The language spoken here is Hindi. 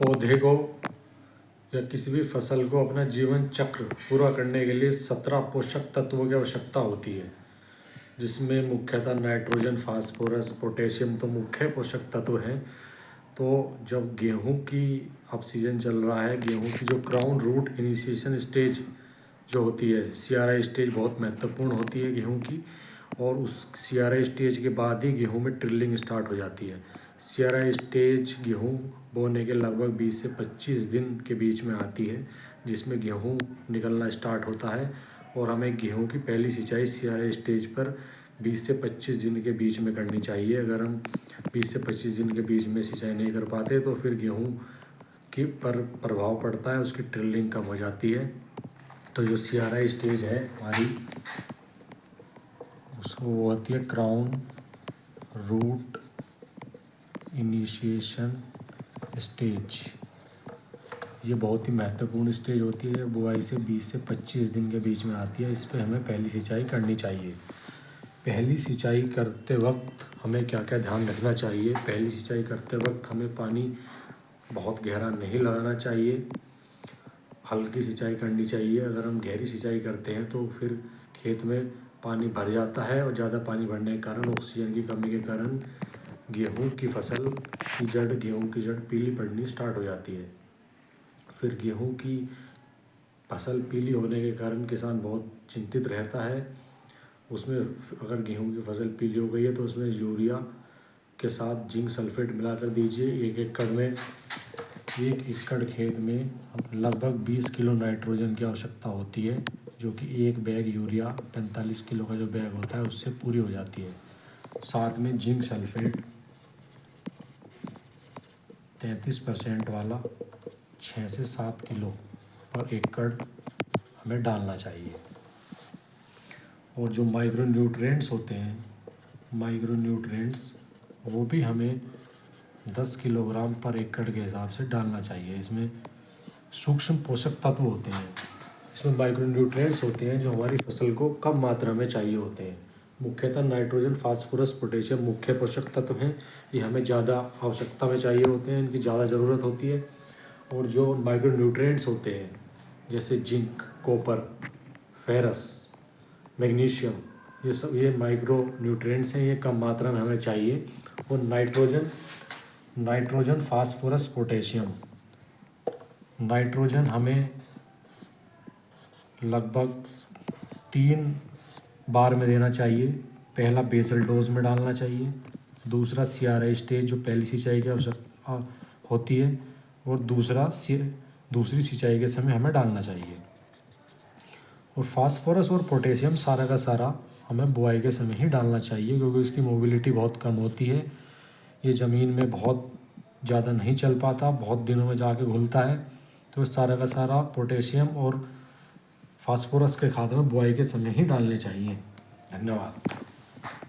पौधे को या किसी भी फसल को अपना जीवन चक्र पूरा करने के लिए 17 पोषक तत्वों की आवश्यकता होती है, जिसमें मुख्यतः नाइट्रोजन, फास्फोरस, पोटेशियम तो मुख्य पोषक तत्व हैं। तो जब गेहूं की अब सीज़न चल रहा है, गेहूं की जो क्राउन रूट इनिशिएशन स्टेज जो होती है, CRI स्टेज बहुत महत्वपूर्ण होती है गेहूं की, और उस CRI स्टेज के बाद ही गेहूं में ट्रिलिंग स्टार्ट हो जाती है। CRI स्टेज गेहूं बोने के लगभग 20 से 25 दिन के बीच में आती है, जिसमें गेहूं निकलना स्टार्ट होता है, और हमें गेहूं की पहली सिंचाई CRI स्टेज पर 20 से 25 दिन के बीच में करनी चाहिए। अगर हम 20 से 25 दिन के बीच में सिंचाई नहीं कर पाते तो फिर गेहूं की पर प्रभाव पड़ता है, उसकी ट्रिलिंग कम हो जाती है। तो जो CRI स्टेज है हमारी, उसको होती है क्राउन रूट इनिशिएशन स्टेज। ये बहुत ही महत्वपूर्ण स्टेज होती है, बुआई से 20 से 25 दिन के बीच में आती है। इस पर हमें पहली सिंचाई करनी चाहिए। पहली सिंचाई करते वक्त हमें क्या क्या ध्यान रखना चाहिए? पहली सिंचाई करते वक्त हमें पानी बहुत गहरा नहीं लगाना चाहिए, हल्की सिंचाई करनी चाहिए। अगर हम गहरी सिंचाई करते हैं तो फिर खेत में पानी भर जाता है, और ज़्यादा पानी भरने के कारण, ऑक्सीजन की कमी के कारण गेहूं की फसल की जड़, गेहूं की जड़ पीली पड़नी स्टार्ट हो जाती है। फिर गेहूं की फसल पीली होने के कारण किसान बहुत चिंतित रहता है। उसमें अगर गेहूं की फसल पीली हो गई है तो उसमें यूरिया के साथ जिंक सल्फेट मिलाकर दीजिए। एक एकड़ खेत में लगभग 20 किलो नाइट्रोजन की आवश्यकता होती है, जो कि एक बैग यूरिया 45 किलो का जो बैग होता है उससे पूरी हो जाती है। साथ में जिंक सल्फेट 33% वाला 6 से 7 किलो पर एकड़ हमें डालना चाहिए। और जो माइक्रो न्यूट्रिएंट्स होते हैं, माइक्रो न्यूट्रिएंट्स वो भी हमें 10 किलोग्राम पर एकड़ के हिसाब से डालना चाहिए। इसमें सूक्ष्म पोषक तत्व होते हैं, इसमें माइक्रो न्यूट्रिएंट्स होते हैं जो हमारी फसल को कम मात्रा में चाहिए होते हैं। मुख्यतः नाइट्रोजन, फास्फोरस, पोटेशियम मुख्य पोषक तत्व हैं। ये हमें ज़्यादा आवश्यकता में चाहिए होते हैं, इनकी ज़्यादा ज़रूरत होती है। और जो माइक्रो न्यूट्रिएंट्स होते हैं जैसे जिंक, कॉपर, फेरस, मैग्नीशियम, ये माइक्रो न्यूट्रिएंट्स हैं, ये कम मात्रा में हमें चाहिए। और नाइट्रोजन, फास्फोरस, पोटेशियम, नाइट्रोजन हमें लगभग 3 बार में देना चाहिए। पहला बेसल डोज में डालना चाहिए, दूसरा CRI स्टेज जो पहली सिंचाई की आवश्यकता होती है, और दूसरी सिंचाई के समय हमें डालना चाहिए। और फास्फोरस और पोटेशियम सारा का सारा हमें बुआई के समय ही डालना चाहिए, क्योंकि इसकी मोबिलिटी बहुत कम होती है। ये ज़मीन में बहुत ज़्यादा नहीं चल पाता, बहुत दिनों में जाके घुलता है। तो सारा का सारा पोटेशियम और फास्फोरस के खाद में बुआई के समय ही डालने चाहिए। धन्यवाद।